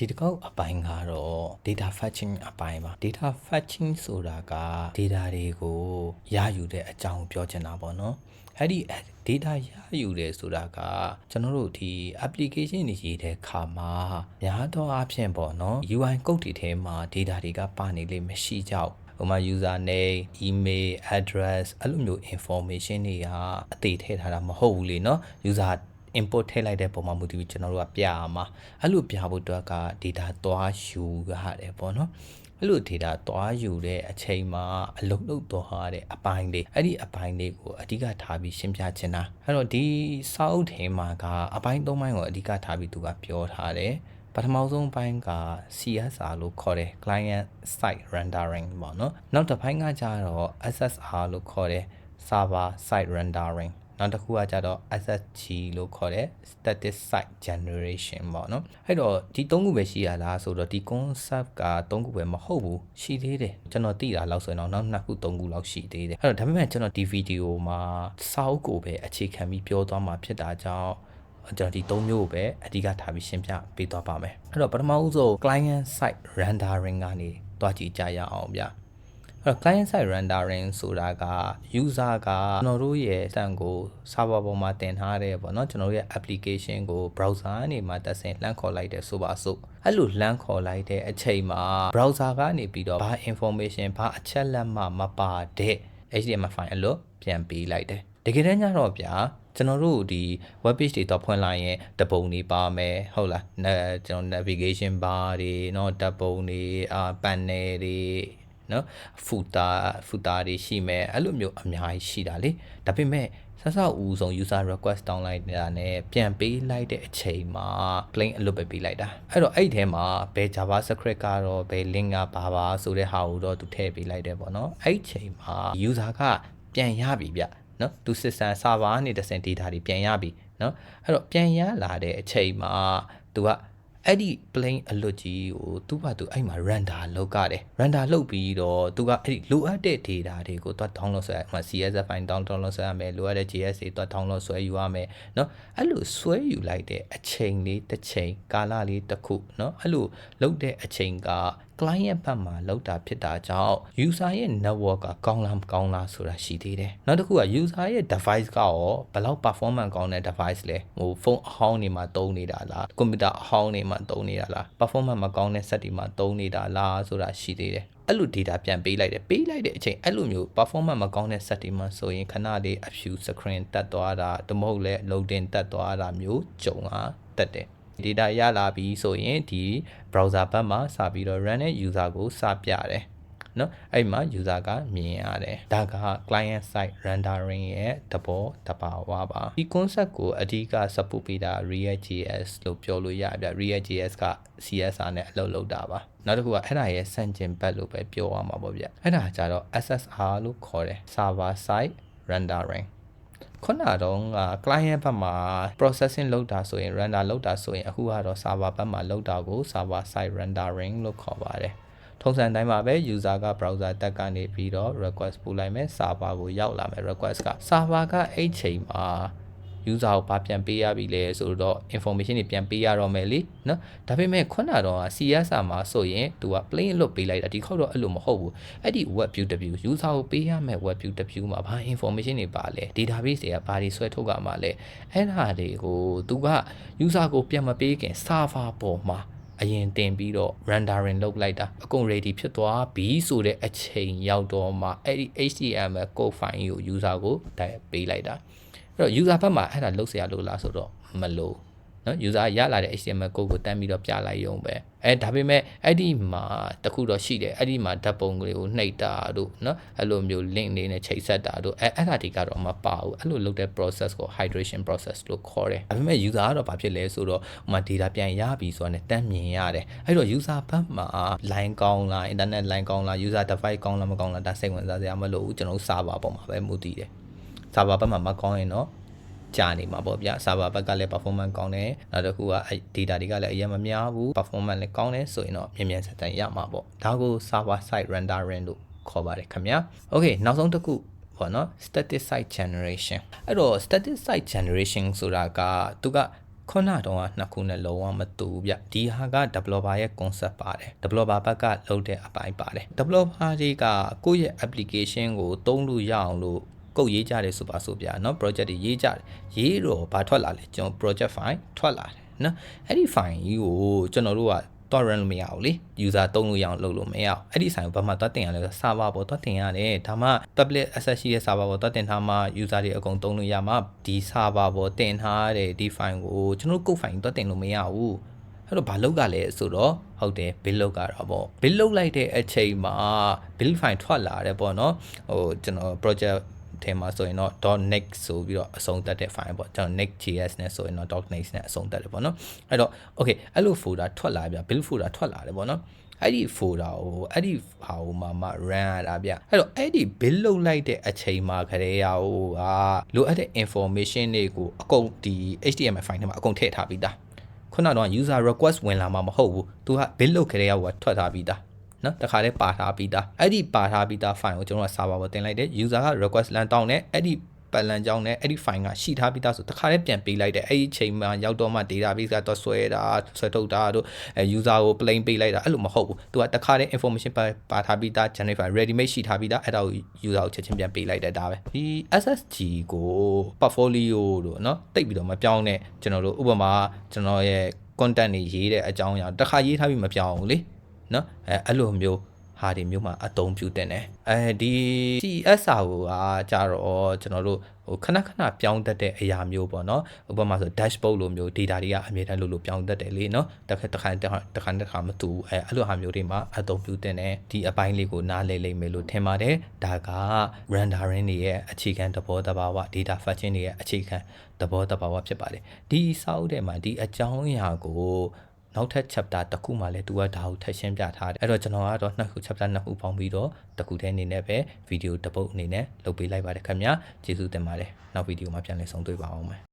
ဒီတစ်ခေါက်အပိုင်းကတော့ data fetching အပိုင်းပါ data fetching ဆိုတာက data တွေကိုရယူတဲ့အကြောင်းပြောချင်တာပေါ့နော်အဲ့ဒီ data ရယူတယ်ဆိုတာကကျွန်တော်တို့ဒီ application တွေရေးတဲ့အခါမှာများသောအားဖြင့်ပေါ့နော် UI code တွေထဲမှာ data တွေကပါနေလေမရှိကြဘူးဟိုမှာ user name email address အဲ့လိုမျိုး information တွေကအသေးထည့်ထားတာမဟုတ်ဘူးလေနော် user input ထည့်လိုက်တဲ့ပုံမှာမူတည်ပြီးကျွန်တော်တို့ကပြရမှာအဲ့လိုပြဖို့အတွက်က data သွားယူရတယ်ပေါ့နော်အဲ့လို data သွားယူတဲ့အချိန်မှာအလုံးလုံးသွားတဲ့အပိုင်းလေးအဲ့ဒီအပိုင်းလေးကိုအဓိကထားပြီးရှင်းပြချင်တာအဲ့တော့ဒီစာအုပ်ထဲမှာကအပိုင်း၃ပိုင်းကိုအဓိကထားပြီးသူကပြောထားတယ်ပထမဆုံးပိုင်းက CSR လို့ခေါ်တယ် client side rendering ပေါ့နော်နောက်တစ်ပိုင်းကကျတော့ SSR လို့ခေါ်တယ် server side renderingနောက်တစ်ခုကကြတော့ SSG လို့ခေါ်တဲ့ static site generation ပေါ့နော်အဲ့တော့ဒီ၃ခုပဲရှိရလားဆိုတော့ဒီ concept က၃ခုပဲမဟုတ်ဘူးရှိသေးတယ်ကျွန်တော်သိတာလောက်ဆိုရင်တော့နောက်2ခု3ခုလောက်ရှိသေးတယ်အဲ့တော့ဒါပေမဲ့ကျွန်တော်ဒီဗီဒီယိုမှာစာအုပ်ကိုပဲအခြေခံပြီးပြောသွားမှာဖြစ်တာကြောင့်ကျွန်တော်ဒီ၃မျိုးကိုပဲအဓိကထားပြီးရှင်းပြပေးသွားပါမယ်အဲ့တော့ပထမဦးဆုံး client side rendering ကနေတွားကြည့်ကြရအောင်ဗျအဲ့တော့ client side rendering ဆိုတာက user ကကျွန်တော်တို့ရဲ့စံကို server ပေါ်မှာတင်ထားတယ်ပေါ့နော်ကျွန်တော်တို့ရဲ့ application ကို browser ကနေမှတက်ဆင်လှမ်းခေါ်လိုက်တယ်ဆိုပါစို့အဲ့လိုလှမ်းခေါ်လိုက်တဲ့အချိန်မှာ browser ကနေပြီးတော့ဘာ information ဘာအချက်လက်မှမပါတဲ့ HTML file အဲ့လိုပြန်ပေးလိုက်တယ်တကယ်တမ်းကျတော့ဗျာကျွန်တော်တို့ဒီ web page တွေတော့ဖွင့်လိုက်ရင်တပုံတွေပါမယ်ဟုတ်လားကျွန်တော် navigation bar တွေเนาะတပုံတွေpanel တွေနော် footer တွေရှိမယ်အဲ့လိုမျိုးအများကြီးရှိတာလေဒါပေမဲ့ဆက်ဆောက်ဦးဆုံး user request တောင်းလိုက်တာနဲ့ပြန်ပေးလိုက်တဲ့အချိန်မှာ plain အလုပ်ပဲပေးလိုက်တာအဲ့တော့အဲ့ဒီထဲမှာဘယ် javascript ကတော့ဘယ် link ကပါဆိုတဲ့ဟာကိုတော့သူထည့်ပေးလိုက်တယ်ပေါ့နော်အဲ့ဒီချိန်မှာ user ကပြန်ရပြီဗျနော်သူ system server ကနေတစ်ဆင့် data တွေပြန်ရပြီနော်အဲ့တော့ပြန်ရလာတဲ့အချိန်မှာသူကအဲ့ဒီ plain အလွတ်ကြီးကိုသူ့ဘာသူအဲ့မှာ render လုပ်ရတယ် render လုပ်ပြီးတော့သူကအဲ့ဒီလိုအပ်တဲ့ data တွေကိုသူ download ဆွဲမှာ CSS file download ဆွဲရမယ်လိုအပ်တဲ့ JS တွေသူ download ဆွဲယူရမယ်เนาะအဲ့လိုဆွဲယူလိုက်တဲ့အချိန်လေးတစ်ချိန်ကာလလေးတစ်ခုเนาะအဲ့လိုလုပ်တဲ့အချိန်က client ဘက်မှာလောက်တာဖြစ်တာကြောင့် user ရဲ့ network ကကောင်းလားမကောင်းလားဆိုတာရှိသေးတယ်နောက်တစ်ခုက user ရဲ့ device ကရောဘယ်လောက် performance ကောင်းတဲ့ device လဲဟိုဖုန်းအဟောင်းတွေမှာသုံးနေတာလား computer အဟောင်းတွေမှာသုံးနေတာလား performance မကောင်းတဲ့ set တွေမှာသုံးနေတာလားဆိုတာရှိသေးတယ်အဲ့လို data ပြန်ပေးလိုက်တယ်ပေးလိုက်တဲ့အချိန်အဲ့လိုမျိုး performance မကောင်းတဲ့ set တွေမှာဆိုရင်ခဏလေးအဖြူ screen တက်သွားတာတမဟုတ်လဲ loading တက်သွားတာမျိုးကြုံလာတက်တယ်data ရလာပြီဆိုရင်ဒီ browser ဘက်မှာစပြီးတော့ run တဲ့ user ကိုစပြတယ်เนาะအဲ့မှာ user ကမြင်ရတယ်ဒါက client side rendering ရဲ့သဘောတဘာဝပါဒီ concept ကိုအဓိက support ပေးတာ React.js လို့ပြောလို့ရပြ React.js က CSR နဲ့အလုပ်လုပ်တာပါနောက်တစ်ခုကအဲ့ဒါရဲ့ဆန့်ကျင်ဘက်လို့ပဲပြောရမှာပေါ့ဗျအဲ့ဒါကြတော့ SSR လို့ခေါ်တယ် server side renderingခုနတော့က client ဘက်မှာ processing လုပ်တာဆိုရင် render လုပ်တာဆိုရင်အခုကတော့ server ဘက်မှာလုပ်တာကို server side rendering လို့ခေါ်ပါတယ်ထုံးစံတိုင်းမှာပဲ user က browser တက်ကနေပြီးတော့ request ပို့လိုက်မယ် server ကိုရောက်လာမယ် request က server ကအဲ့ချိန်မှာ user ကိုပြန်ပေးရပြီလေဆိုတော့ information တွေပြန်ပေးရတော့မယ်လीเนาะဒါပေမဲ့ခုနတော့ CSR မှာဆိုရင်သူက plain လွတ်ပေးလိုက်တာဒီခေါက်တော့အဲ့လိုမဟုတ်ဘူးအဲ့ဒီ web view to view user ကိုပေးရမယ် web view to view မှာဘာ information တွေပါလဲ database တွေကဘာတွေဆွဲထုတ်ကြမှာလဲအဲ့ဒါတွေကိုသူက user ကိုပြန်မပေးခင် server ပေါ်မှာအရင်တင်ပြီးတော့ rendering လုပ်လိုက်တာအကုန် ready ဖြစ်သွားပြီဆိုတဲ့အချိန်ရောက်တော့မှအဲ့ဒီ HTML code file ကို user ကိုတိုက်ပေးလိုက်တာအဲ့တော့ user ဘက်မှာအဲ့ဒါလုပ်เสียလို့လားဆိုတော့မလို့နော် user ရလာတဲ့ HTML code ကိုတန်းပြီးတော့ပြလိုက်ရုံပဲဒါပေမဲ့အဲ့ဒီမှာတခုတော့ရှိတယ်အဲ့ဒီမှာဓာတ်ပုံတွေကိုနှိပ်တာတို့နော်အဲ့လိုမျိုး link တွေနဲ့ချိတ်ဆက်တာတို့အဲ့ဒါတွေကတော့မပါဘူးအဲ့လိုလုပ်တဲ့ process ကို hydration process လို့ခေါ်တယ်ဒါပေမဲ့ user ကတော့ဘာဖြစ်လဲဆိုတော့ဟိုမှာ data ပြန်ရပြီဆိုတာနဲ့တန်းမြင်ရတယ်အဲ့တော့ user ဘက်မှာ line ကောင်းလား internet line ကောင်းလား user device ကောင်းလားမကောင်းလားဒါစိတ်ဝင်စားစရာမလိုဘူးကျွန်တော် server ပေါ်မှာပဲမူတည်တယ် server ဘက်မှာမကောင်းရင်တော့ကြာနေမှာပေါ့ဗျာ server ဘက်ကလည်း performance ကောင်းတယ်နောက်တစ်ခုက data တွေကလည်းအရင်မများဘူး performance လည်းကောင်းတယ်ဆိုရင်တော့မြန်မြန်ဆန်ဆန်ရမှာပေါ့ဒါကို server side rendering လို့ခေါ်ပါတယ်ခင်ဗျာ okay နောက်ဆုံးတစ်ခုပေါ့နော် static site generation အဲ့တော့ static site generation ဆိုတာကသူက ခုနတော့နှစ်ခုနဲ့လုံးဝမတူဗျဒီဟာက developer ရဲ့ concept ပါတယ် developer ဘက်ကလုပ်တဲ့အပိုင်းပါတယ် developer တွေကကိုယ့်ရဲ့ application ကိုသုံးလို့ရအောင်လို့ကုတ်ရေးကြတယ်ဆိုပါဆိုဗျာเนาะ project တွေရေးကြတယ်ရေးတော့ဘာထွက်လာလဲကျွန်တော် project file ထွက်လာတယ်เนาะအဲ့ဒီ file ကြီးကိုကျွန်တော်တို့ကတော့ run လို့မရဘူးလေ user သုံးလို့ရအောင်လုပ်လို့မရအောင်အဲ့ဒီဆိုင်ကိုဘာမှသွားတင်ရလဲ server ပေါ်သွားတင်ရတယ်ဒါမှ public access ရှိတဲ့ server ပေါ်သွားတင်ထားမှ user တွေအကုန်သုံးလို့ရမှာဒီ server ပေါ်တင်ထားတဲ့ဒီ file ကိုကျွန်တော်တို့ code file သွားတင်လို့မရဘူးအဲ့တော့ဘာလုပ်ကလဲဆိုတော့ဟုတ်တယ် build လုပ်ကြတာပေါ့ build လုပ်လိုက်တဲ့အချိန်မှာ build file ထွက်လာတယ်ပေါ့နော်ဟိုကျွန်တော် projectထဲမှာဆိုရင်တော့ .next ဆိုပြီးတော့အဆုံးသတ်တဲ့ file ပေါ့ကျွန်တော် next.js နဲ့ဆိုရင်တော့ .next နဲ့အဆုံးသတ်တယ်ပေါ့နော်အဲ့တော့ okay အဲ့လို folder ထွက်လာပြ build folder ထွက်လာတယ်ပေါ့နော်အဲ့ဒီ folder ကိုအဲ့ဒီဟာကိုမှ run ရတာဗျအဲ့တော့အဲ့ဒီ build လုပ်လိုက်တဲ့အချိန်မှာခရေရာဟိုကလိုအပ်တဲ့ information တွေကိုအကုန်ဒီ HTML file ထဲမှာအကုန်ထည့်ထားပြီးသားခုနကတော့ user request ဝင်လာမှာမဟုတ်ဘူးသူက build လုပ်ခရေရာဟိုကထွက်ထားပြီးသားနော်တခါတည်းပါထားပြီးသားအဲ့ဒီပါထားပြီးသား file ကိုကျွန်တော်က server ပေါ်တင်လိုက်တယ် user က request လမ်းတောင်းတယ်အဲ့ဒီပတ်လန်ကြောင်းနဲ့အဲ့ဒီ file ကရှိထားပြီးသားဆိုတခါတည်းပြန်ပေးလိုက်တယ်အဲ့ဒီချိန်မှာရောက်တော့မှ database ကတော့ဆွဲထုတ်တာတို့user ကို plain ပေးလိုက်တာအဲ့လိုမဟုတ်ဘူးသူကတခါတည်း information ပါထားပြီးသား generate file ready made ရှိထားပြီးသားအဲ့ဒါကို user ကိုချက်ချင်းပြန်ပေးလိုက်တဲ့ဒါပဲဒီ SSG ကို portfolio တို့เนาะတိတ်ပြီးတော့မပြောင်းနဲ့ကျွန်တော်တို့ဥပမာကျွန်တော်ရဲ့ content တွေရေးတဲ့အကြောင်းအရာတခါရေးထားပြီးမပြောင်းဘူးလေနော်အဲ့လိုမျိုးဟာဒီမျိုးမှာအသုံးပြုတင်တယ်ဒီ CSR ကိုကကြတော့ကျွန်တော်တို့ဟိုခဏပြောင်းတတ်တဲ့အရာမျိုးပေါ့နော်ဥပမာဆို dashboard လိုမျိုး data တွေကအမြဲတမ်းလို့ပြောင်းတတ်တယ်လေနော်တခါမတူအဲ့လိုဟာမျိုးတွေမှာအသုံးပြုတင်တယ်ဒီအပိုင်းလေးကိုနားလည်လိမ့်မယ်လို့ထင်ပါတယ်ဒါက rendering တွေရဲ့အခြေခံသဘောတဘာဝ data fetching တွေရဲ့အခြေခံသဘောတဘာဝဖြစ်ပါတယ်ဒီစာအုပ်ထဲမှာဒီအကြောင်းအရာကိုနောက်ထပ် chapter တစ်ခုမှလည်းသူကဒါကိုထပ်ရှင်းပြထားတယ်အဲ့တော့ကျွန်တော်ကတော့နှစ်ခု chapter နှစ်ခုပေါင်းပြီးတော့တစ်ခုတည်းအနေနဲ့ပဲ video တစ်ပုဒ်အနေနဲ့လုပ်ပေးလိုက်ပါတယ်ခင်ဗျာကျေးဇူးတင်ပါတယ်နောက် video မှာပြန်လည်ဆုံတွေ့ပါအောင်မယ်